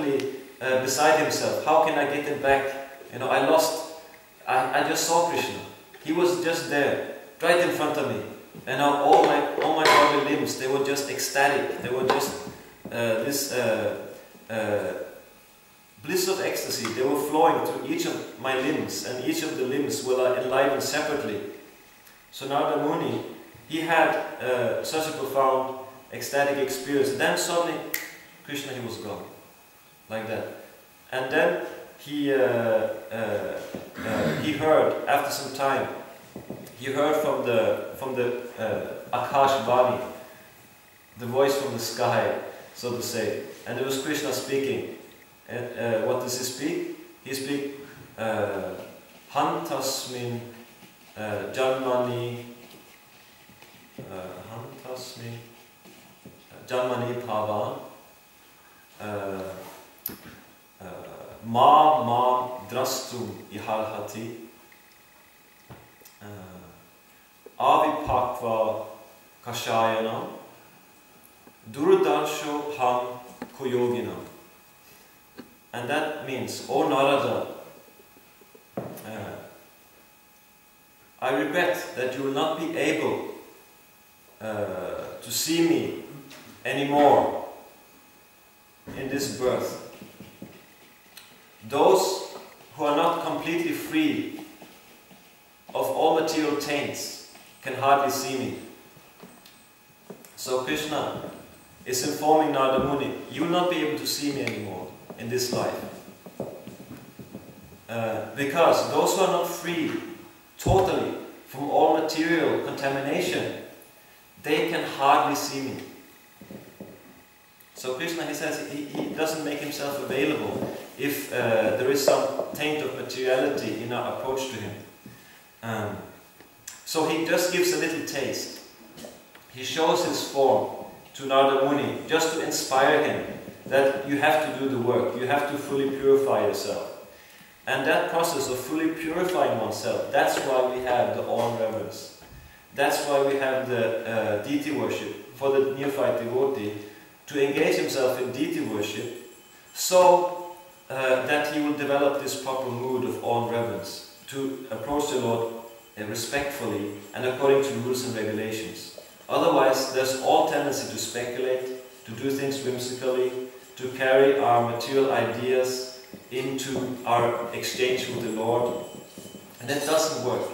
totally beside himself. How can I get him back? You know, I just saw Krishna. He was just there, right in front of me. And now all my body limbs, they were just ecstatic. They were just this bliss of ecstasy. They were flowing through each of my limbs, and each of the limbs were enlivened separately. So Narada Muni, he had such a profound ecstatic experience. Then suddenly, Krishna, he was gone, like that. And then he heard, after some time, he heard from the Akash Vani, the voice from the sky, so to say. And it was Krishna speaking. And what does he speak? He speaks, Hantasmin Janmani Janmani Bhavan Ma Drastum Ihalhati Avipakva Kashayana Durdarsho Ham Kuyogina. And that means, O Narada, I regret that you will not be able to see me anymore in this birth. Those who are not completely free of all material taints can hardly see me. So Krishna is informing Narada Muni, you will not be able to see me anymore in this life. Because those who are not free totally from all material contamination, they can hardly see me. So Krishna, he says, he doesn't make himself available if there is some taint of materiality in our approach to him. So he just gives a little taste. He shows his form to Narada Muni just to inspire him that you have to do the work, you have to fully purify yourself. And that process of fully purifying oneself, that's why we have the awe and reverence. That's why we have the deity worship for the neophyte devotee, to engage himself in deity worship so that he will develop this proper mood of awe and reverence, to approach the Lord respectfully and according to rules and regulations. Otherwise, there's all tendency to speculate, to do things whimsically, to carry our material ideas into our exchange with the Lord. And that doesn't work.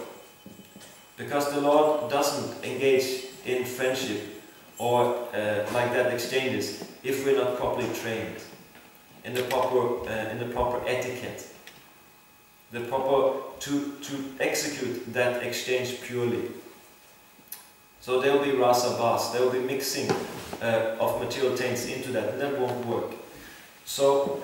Because the Lord doesn't engage in friendship or like that exchanges if we're not properly trained in the proper etiquette, the proper to execute that exchange purely. So there will be rasa bas, there will be mixing of material taints into that, and that won't work. So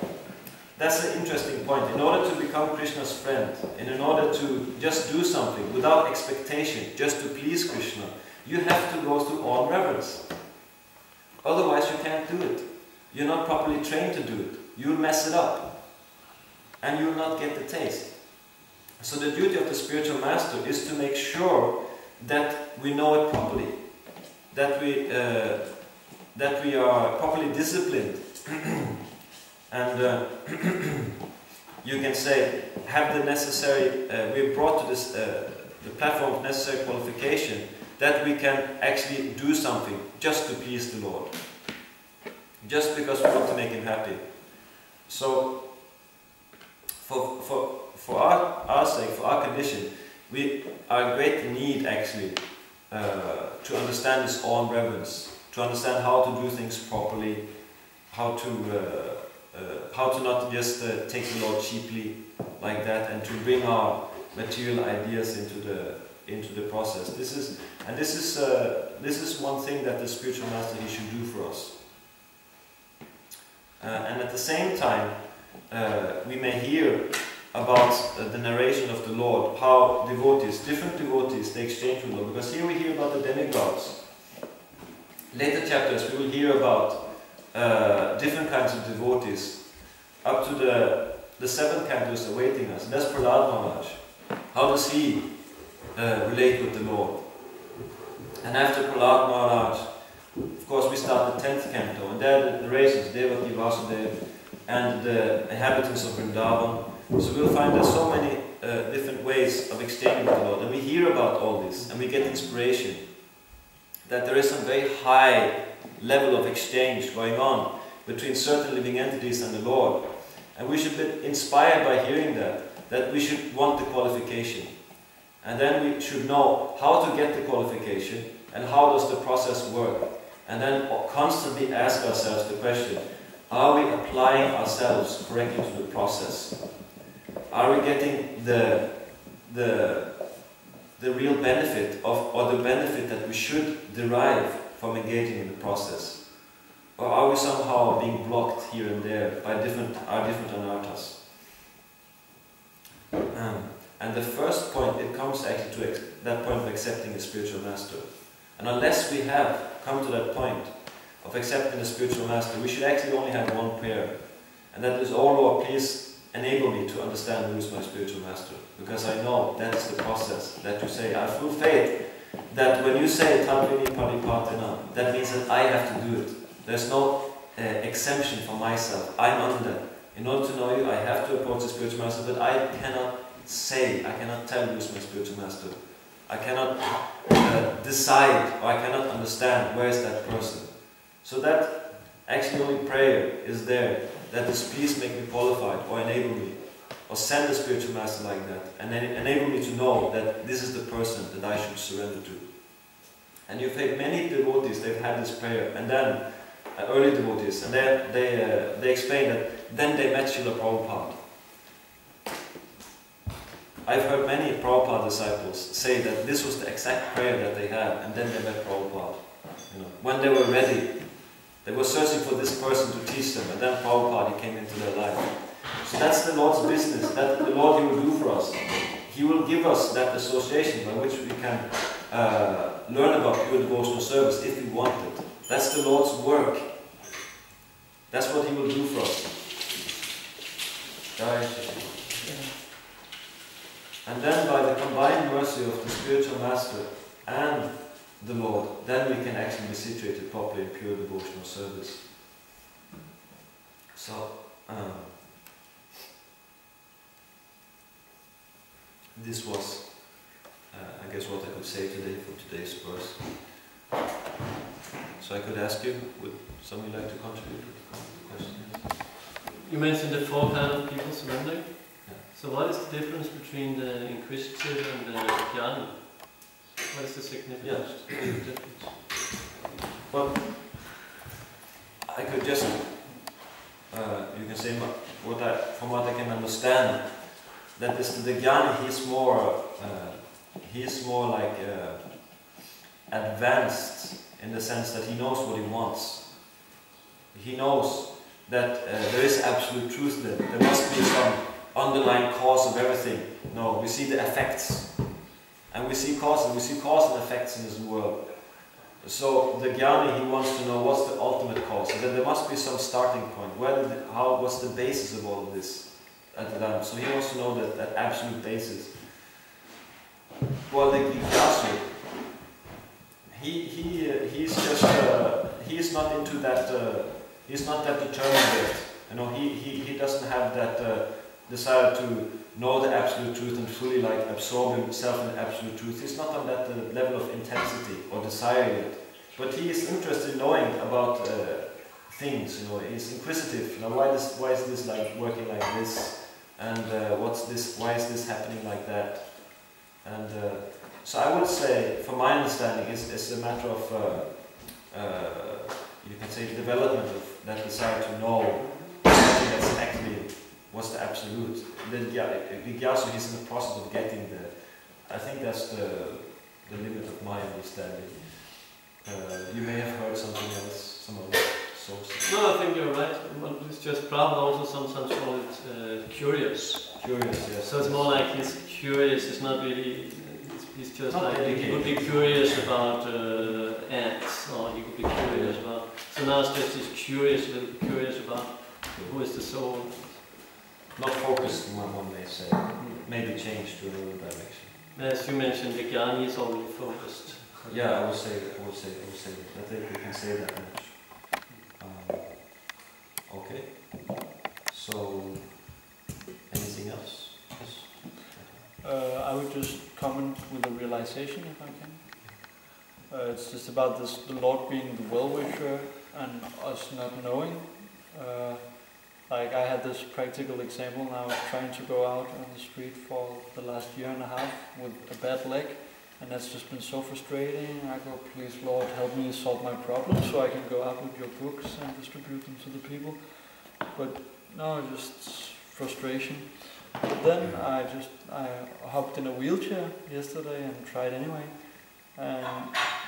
that's an interesting point. In order to become Krishna's friend, and in order to just do something without expectation, just to please Krishna, you have to go through awe and reverence. Otherwise you can't do it. You're not properly trained to do it. You'll mess it up. And you'll not get the taste. So the duty of the spiritual master is to make sure that we know it properly. That we are properly disciplined. And you can say, have the necessary, we're brought to this, the platform of necessary qualification, that we can actually do something just to please the Lord. Just because we want to make Him happy. So, for our sake, for our condition, we are in great need actually to understand this awe and reverence, to understand how to do things properly, how to not just take the Lord cheaply like that, and to bring our material ideas into the process. This is one thing that the spiritual master, he should do for us. And at the same time, we may hear about the narration of the Lord, how devotees, different devotees, they exchange with the Lord. Because here we hear about the demigods. Later chapters we will hear about different kinds of devotees, up to the seventh canto is awaiting us. And that's Prahlad Maharaj. How does he relate with the Lord? And after Prahlad Maharaj, of course, we start the 10th canto, and there the narrations, Devaki, Vasudeva, and the inhabitants of Vrindavan. So we'll find there's so many different ways of exchanging with the Lord, and we hear about all this, and we get inspiration that there is some very high level of exchange going on between certain living entities and the Lord. And we should be inspired by hearing that we should want the qualification. And then we should know how to get the qualification and how does the process work. And then constantly ask ourselves the question, are we applying ourselves correctly to the process? Are we getting the real benefit of, or the benefit that we should derive from engaging in the process? Or are we somehow being blocked here and there by our different anarthas? And the first point, it comes actually to that point of accepting a spiritual master. And unless we have come to that point of accepting a spiritual master, we should actually only have one prayer. And that is, "Oh Lord, please enable me to understand who is my spiritual master." Because I know that is the process that you say. I have full faith that when you say Tadvini Paripatina, that means that I have to do it. There's no exemption for myself. I'm under that. In order to know you, I have to approach the spiritual master, but I cannot tell who is my spiritual master. I cannot decide, or I cannot understand where is that person. So that actually only prayer is there, that is, please make me qualified, or enable me, or send a spiritual master like that, and then enable me to know that this is the person that I should surrender to. And you've had many devotees, they've had this prayer, and then early devotees, and they explain that then they met Srila Prabhupada. I've heard many Prabhupada disciples say that this was the exact prayer that they had, and then they met Prabhupada. You know, when they were ready, they were searching for this person to teach them, and then Prabhupada came into their life. So that's the Lord's business, that the Lord He will do for us. He will give us that association by which we can learn about pure devotional service if we want it. That's the Lord's work. That's what He will do for us. And then by the combined mercy of the spiritual master and the Lord, then we can actually be situated properly in pure devotional service. So, this was, I guess, what I could say today for today's verse. So I could ask you, would somebody like to contribute with the question? You mentioned the four kind of people surrendering. Yeah. So what is the difference between the inquisitive and the jnani? What is the significance of the difference? Well, I could just, you can say, from what I can understand, that is the jnani, he's more like advanced in the sense that he knows what he wants. He knows that there is absolute truth there. There must be some underlying cause of everything. No, we see the effects. And we see cause and effects in this world. So the jnani, he wants to know what's the ultimate cause. And then there must be some starting point. What's the basis of all of this at the time? So he wants to know that absolute basis. Well, the Tejasvi, he's not into that. He's not that determined yet. You know, he doesn't have that desire to know the absolute truth and fully absorb himself in absolute truth. He's not on that level of intensity or desire yet. But he is interested in knowing about things. You know, he's inquisitive. You know, why is this working like this? And what's this? Why is this happening like that? And so I would say, from my understanding, it's a matter of you can say development of that desire to know something that's actually what's the absolute. The Tejasvi is in the process of getting there. I think that's the limit of my understanding. You may have heard something else, some other sources. No, I think you're right. It's just Prabhupada also sometimes call it curious. Curious, yes. So it's more like he's curious. It's not really. He's just not like he could be curious about ants, or he could be curious about. So now it's just he's curious, a little curious about who is the soul. Not focused, one may say. Maybe changed to another direction. As you mentioned, the jnani is already focused. Yeah, I would say that. I think we can say that much. Okay. So, anything else? Yes. I would just comment with a realization, if I can. It's just about the Lord being the well-wisher and us not knowing. Like I had this practical example now of trying to go out on the street for the last year and a half with a bad leg, and that's just been so frustrating. I go, please Lord, help me solve my problem so I can go out with your books and distribute them to the people. But no, just frustration. But then I hopped in a wheelchair yesterday and tried anyway, and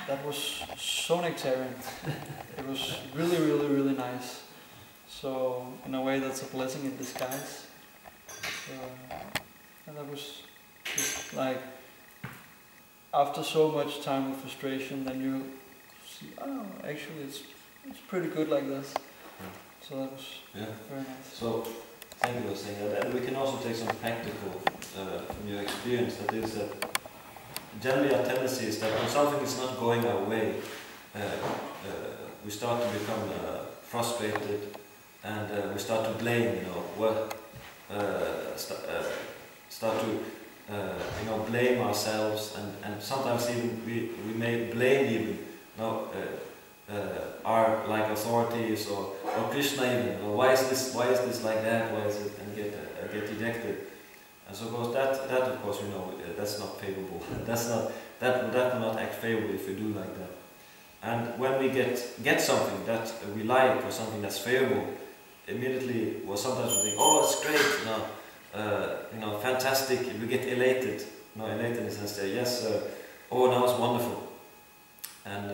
that was so nectarian. It was really, really, really nice. So in a way, that's a blessing in disguise. And that was just like, after so much time of frustration, then you see, oh, actually it's pretty good like this. So that was very nice. So thank you for saying that. And we can also take some practical from your experience. That is that generally our tendency is that when something is not going our way, we start to become frustrated, and we start to blame. Start to blame ourselves, and sometimes even we may blame even our like authorities or Krishna even. Or why is this like that? Why is it? And get dejected. And so of course that of course we know that's not favorable. that will not act favorably if we do like that. And when we get something that we like or something that's favorable, immediately, well, sometimes we think, oh, it's great, fantastic. We get elated, elated in the sense that yes, oh, now it's wonderful. And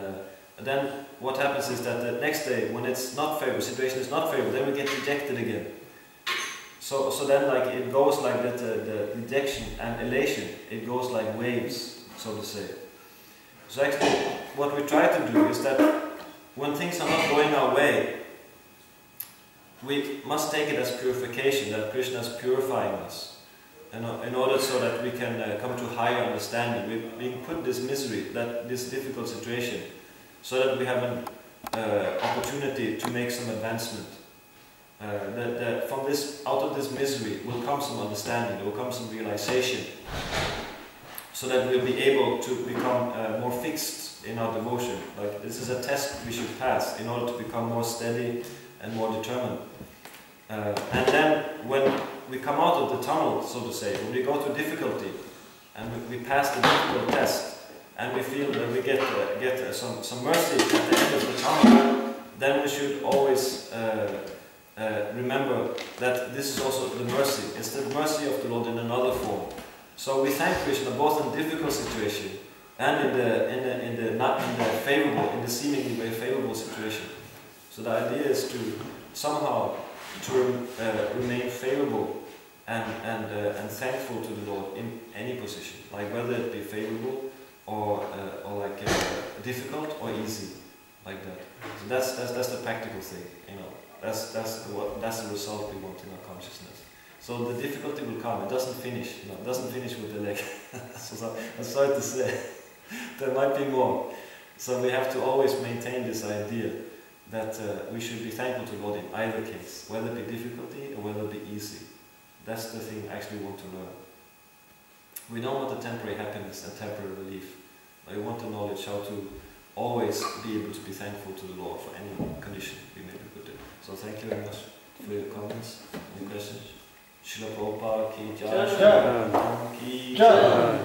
then what happens is that the next day, when it's not favorable, situation is not favorable, then we get dejected again. So then like it goes like that, the rejection and elation, it goes like waves, so to say. So actually, what we try to do is that when things are not going our way, we must take it as purification, that Krishna is purifying us, in order so that we can come to higher understanding. We're being put in this misery, this difficult situation, so that we have an opportunity to make some advancement. Out of this misery will come some understanding, there will come some realization, so that we'll be able to become more fixed in our devotion. Like this is a test we should pass in order to become more steady and more determined. And then when we come out of the tunnel, so to say, when we go to difficulty and we pass the difficult test and we feel that we get some mercy at the end of the tunnel, then we should always remember that this is also the mercy. It's the mercy of the Lord in another form. So we thank Krishna both in difficult situation and in the seemingly very favorable situation. So the idea is to somehow remain favorable and thankful to the Lord in any position, like whether it be favorable or like difficult or easy, like that. So that's the practical thing, That's the result we want in our consciousness. So the difficulty will come. It doesn't finish. It doesn't finish with the leg. So I'm sorry to say, there might be more. So we have to always maintain this idea that we should be thankful to God in either case, whether it be difficulty or whether it be easy. That's the thing I actually want to learn. We don't want the temporary happiness and temporary relief. We want the knowledge how to always be able to be thankful to the Lord for any condition we may be put in. So thank you very much for your comments and your questions. Srila Prabhupada ki jai. Ki jai.